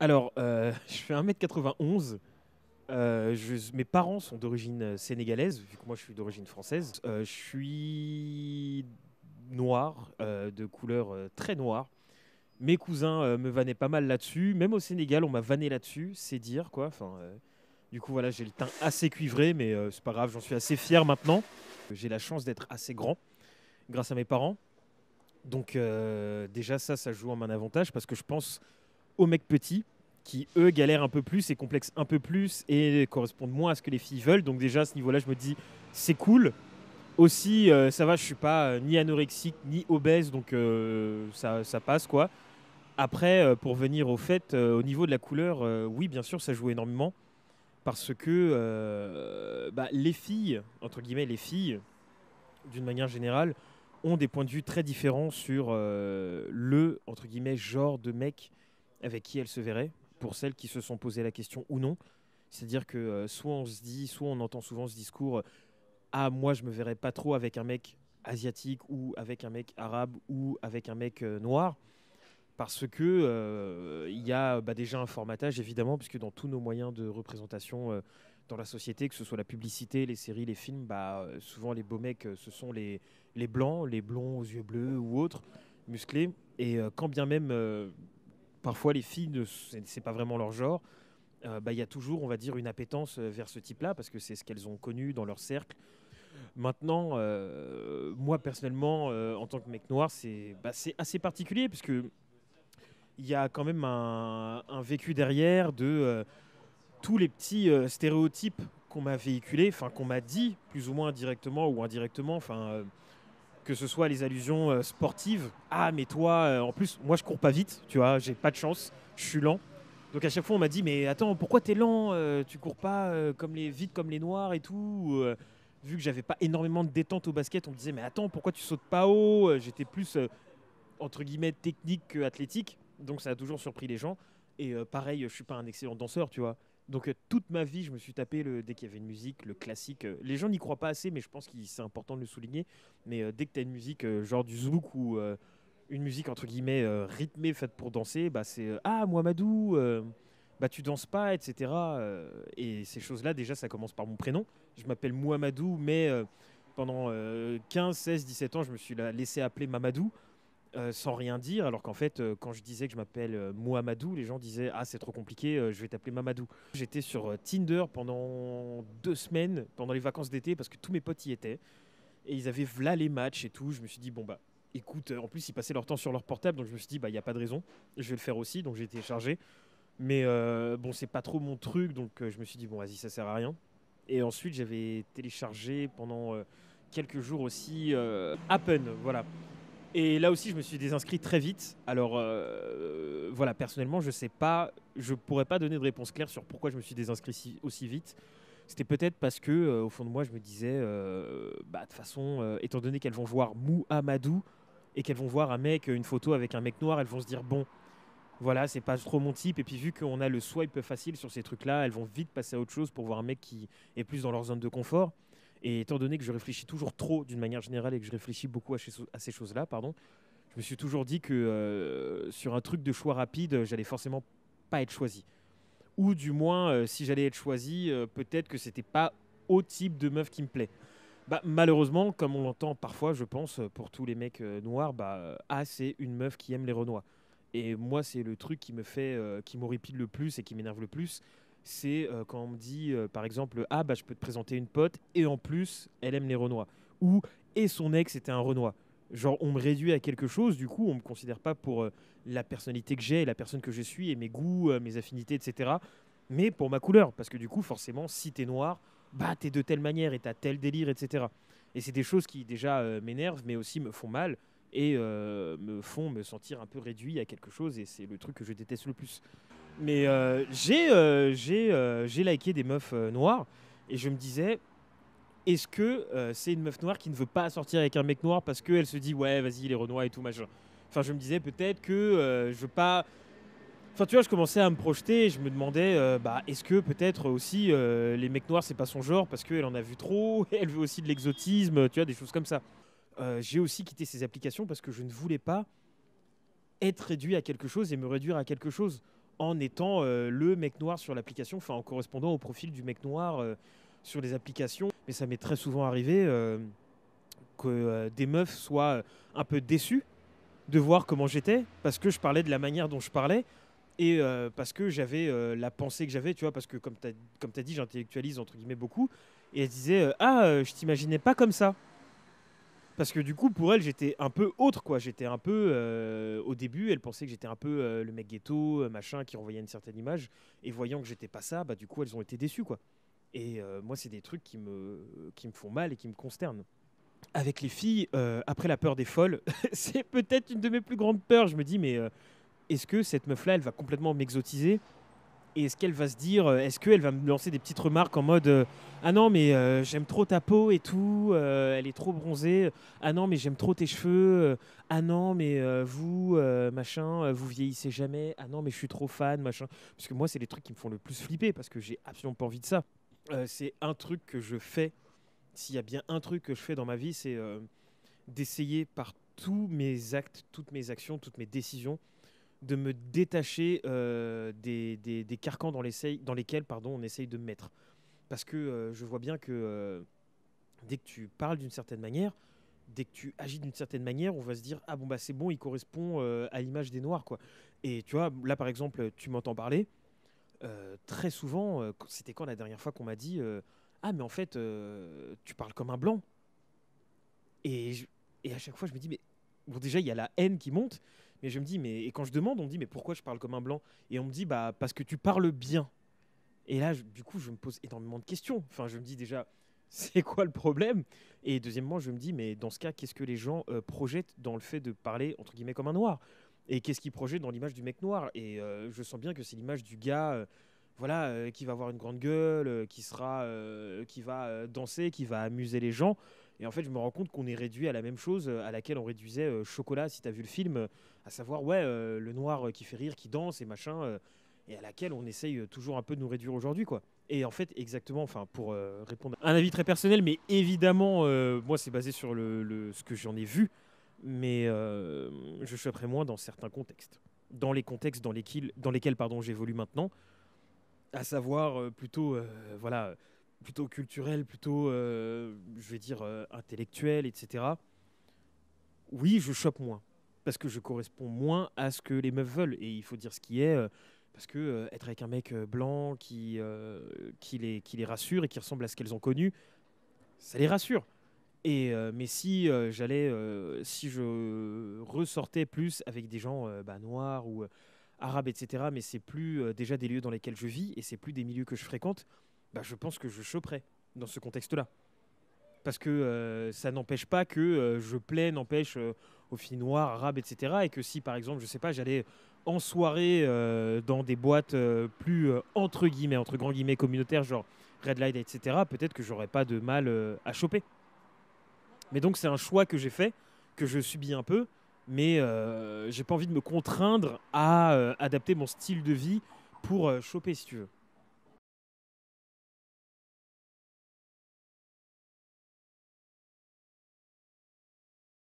Alors, je fais 1,91 m. Mes parents sont d'origine sénégalaise, vu que moi je suis d'origine française. Je suis noir, de couleur très noire. Mes cousins me vannaient pas mal là-dessus. Même au Sénégal, on m'a vanné là-dessus, c'est dire quoi. Enfin, du coup, voilà, j'ai le teint assez cuivré, mais c'est pas grave, j'en suis assez fier maintenant. J'ai la chance d'être assez grand grâce à mes parents. Donc, déjà, ça joue en mon avantage parce que je pense aux mecs petits qui, eux, galèrent un peu plus et complexent un peu plus et correspondent moins à ce que les filles veulent. Donc déjà, à ce niveau-là, je me dis, c'est cool. Aussi, ça va, je suis pas ni anorexique ni obèse, donc ça passe, quoi. Après, pour venir au fait, au niveau de la couleur, oui, bien sûr, ça joue énormément. Parce que bah, les filles, entre guillemets, les filles, d'une manière générale, ont des points de vue très différents sur le, entre guillemets, genre de mec avec qui elles se verraient, pour celles qui se sont posé la question ou non. C'est-à-dire que soit on se dit, soit on entend souvent ce discours ah, moi je me verrais pas trop avec un mec asiatique ou avec un mec arabe ou avec un mec noir. Parce que il y a bah, déjà un formatage évidemment, puisque dans tous nos moyens de représentation dans la société, que ce soit la publicité, les séries, les films, bah, souvent les beaux mecs, ce sont les blancs, les blonds aux yeux bleus ou autres, musclés. Et quand bien même parfois les filles, c'est pas vraiment leur genre, bah, y a toujours, on va dire, une appétence vers ce type-là, parce que c'est ce qu'elles ont connu dans leur cercle. Maintenant, moi personnellement, en tant que mec noir, c'est assez particulier, parce que il y a quand même un vécu derrière de tous les petits stéréotypes qu'on m'a véhiculés, enfin qu'on m'a dit plus ou moins directement ou indirectement, enfin que ce soit les allusions sportives. Ah mais toi, en plus moi je cours pas vite, tu vois, j'ai pas de chance, je suis lent. Donc à chaque fois on m'a dit mais attends pourquoi t'es lent, tu cours pas vite comme les noirs et tout. Vu que j'avais pas énormément de détente au basket, on me disait mais attends pourquoi tu sautes pas haut. J'étais plus entre guillemets technique que athlétique, donc ça a toujours surpris les gens. Et pareil, je suis pas un excellent danseur, tu vois. Donc toute ma vie, je me suis tapé dès qu'il y avait une musique, le classique. Les gens n'y croient pas assez, mais je pense que c'est important de le souligner. Mais dès que tu as une musique genre du zouk ou une musique entre guillemets rythmée faite pour danser, bah c'est ah Mohamedou, bah tu danses pas, etc. Et ces choses-là, déjà, ça commence par mon prénom. Je m'appelle Mohamedou, mais pendant 15, 16, 17 ans, je me suis laissé appeler Mamadou sans rien dire, alors qu'en fait, quand je disais que je m'appelle Mohamedou, les gens disaient ah c'est trop compliqué, je vais t'appeler Mamadou. J'étais sur Tinder pendant 2 semaines, pendant les vacances d'été, parce que tous mes potes y étaient, et ils avaient v'là les matchs et tout. Je me suis dit bon bah écoute, en plus ils passaient leur temps sur leur portable, donc je me suis dit bah il y a pas de raison, je vais le faire aussi, donc j'ai téléchargé. Mais bon c'est pas trop mon truc, donc je me suis dit bon vas-y ça sert à rien. Et ensuite j'avais téléchargé pendant quelques jours aussi Appen, voilà. Et là aussi, je me suis désinscrit très vite. Alors, voilà, personnellement, je sais pas, je pourrais pas donner de réponse claire sur pourquoi je me suis désinscrit aussi vite. C'était peut-être parce que, au fond de moi, je me disais, bah, de toute façon, étant donné qu'elles vont voir Mouhamadou et qu'elles vont voir un mec, une photo avec un mec noir, elles vont se dire, bon, voilà, c'est pas trop mon type. Et puis, vu qu'on a le swipe facile sur ces trucs-là, elles vont vite passer à autre chose pour voir un mec qui est plus dans leur zone de confort. Et étant donné que je réfléchis toujours trop d'une manière générale et que je réfléchis beaucoup à ces choses-là, pardon, je me suis toujours dit que sur un truc de choix rapide, j'allais forcément pas être choisi. Ou du moins, si j'allais être choisi, peut-être que c'était pas au type de meuf qui me plaît. Bah, malheureusement, comme on l'entend parfois, je pense, pour tous les mecs noirs, bah, ah, c'est une meuf qui aime les Renois. Et moi, c'est le truc qui me fait, qui m'horripile le plus et qui m'énerve le plus. C'est quand on me dit, par exemple, ah, bah, je peux te présenter une pote et en plus, elle aime les Renois. Ou, et son ex était un Renois. Genre, on me réduit à quelque chose, du coup, on me considère pas pour la personnalité que j'ai, et la personne que je suis, et mes goûts, mes affinités, etc. Mais pour ma couleur. Parce que du coup, forcément, si t'es noir, bah t'es de telle manière et t'as tel délire, etc. Et c'est des choses qui déjà m'énervent, mais aussi me font mal et me font me sentir un peu réduit à quelque chose. Et c'est le truc que je déteste le plus. Mais j'ai liké des meufs noires et je me disais, est-ce que c'est une meuf noire qui ne veut pas sortir avec un mec noir parce qu'elle se dit ouais vas-y les Renois et tout machin. Enfin je me disais peut-être que je veux pas. Enfin tu vois je commençais à me projeter et je me demandais bah est-ce que peut-être aussi les mecs noirs c'est pas son genre parce qu'elle en a vu trop, elle veut aussi de l'exotisme, tu vois des choses comme ça. J'ai aussi quitté ces applications parce que je ne voulais pas être réduit à quelque chose et me réduire à quelque chose en étant le mec noir sur l'application, enfin en correspondant au profil du mec noir sur les applications. Mais ça m'est très souvent arrivé que des meufs soient un peu déçues de voir comment j'étais, parce que je parlais de la manière dont je parlais, et parce que j'avais la pensée que j'avais, tu vois, parce que comme t'as dit, j'intellectualise entre guillemets beaucoup, et elle disait je t'imaginais pas comme ça. Parce que du coup, pour elle, j'étais un peu autre, quoi. J'étais un peu. Au début, elle pensait que j'étais un peu le mec ghetto, machin, qui renvoyait une certaine image. Et voyant que j'étais pas ça, bah, du coup, elles ont été déçues, quoi. Et moi, c'est des trucs qui me font mal et qui me consternent. Avec les filles, après la peur des folles, c'est peut-être une de mes plus grandes peurs. Je me dis, mais est-ce que cette meuf-là, elle va complètement m'exotiser? Et est-ce qu'elle va se dire, est-ce qu'elle va me lancer des petites remarques en mode ah non, mais j'aime trop ta peau et tout, elle est trop bronzée. Ah non, mais j'aime trop tes cheveux. Ah non, mais vous, machin, vous vieillissez jamais. Ah non, mais je suis trop fan, machin. Parce que moi, c'est les trucs qui me font le plus flipper parce que j'ai absolument pas envie de ça. C'est un truc que je fais. S'il y a bien un truc que je fais dans ma vie, c'est d'essayer par tous mes actes, toutes mes actions, toutes mes décisions de me détacher des carcans dans lesquels on essaye de me mettre. Parce que je vois bien que dès que tu parles d'une certaine manière, dès que tu agis d'une certaine manière, on va se dire ah bon bah c'est bon, il correspond à l'image des Noirs quoi. Et tu vois là par exemple, tu m'entends parler très souvent. C'était quand la dernière fois qu'on m'a dit ah mais en fait tu parles comme un blanc. Et, je- et à chaque fois je me dis mais bon déjà il y a la haine qui monte, mais je me dis mais et quand je demande on me dit mais pourquoi je parle comme un blanc? Et on me dit bah parce que tu parles bien. Et là du coup je me pose énormément de questions. Enfin je me dis déjà c'est quoi le problème? Et deuxièmement je me dis mais dans ce cas qu'est-ce que les gens projettent dans le fait de parler entre guillemets comme un noir? Et qu'est-ce qu'ils projettent dans l'image du mec noir? Et je sens bien que c'est l'image du gars voilà, qui va avoir une grande gueule, qui va danser, qui va amuser les gens. Et en fait, je me rends compte qu'on est réduit à la même chose à laquelle on réduisait Chocolat, si tu as vu le film, à savoir, ouais, le noir qui fait rire, qui danse et machin, et à laquelle on essaye toujours un peu de nous réduire aujourd'hui, quoi. Et en fait, exactement, enfin, pour répondre à un avis très personnel, mais évidemment, moi, c'est basé sur ce que j'en ai vu, mais je choperais moins dans certains contextes. Dans les contextes dans lesquels pardon, j'évolue maintenant, à savoir plutôt voilà plutôt culturel, plutôt je vais dire intellectuel, etc. Oui, je chope moins parce que je corresponds moins à ce que les meufs veulent et il faut dire ce qui est parce que être avec un mec blanc qui les rassure et qui ressemble à ce qu'elles ont connu, ça les rassure. Et mais si je ressortais plus avec des gens noirs ou arabes, etc., mais c'est plus déjà des lieux dans lesquels je vis et c'est plus des milieux que je fréquente, bah, je pense que je choperais dans ce contexte-là. Parce que ça n'empêche pas que je plais, n'empêche aux filles noires, arabes, etc. Et que si, par exemple, je sais pas, j'allais en soirée dans des boîtes plus entre grands guillemets communautaires, genre Red Light, etc., peut-être que j'aurais pas de mal à choper. Mais donc c'est un choix que j'ai fait, que je subis un peu, mais j'ai pas envie de me contraindre à adapter mon style de vie pour choper si tu veux.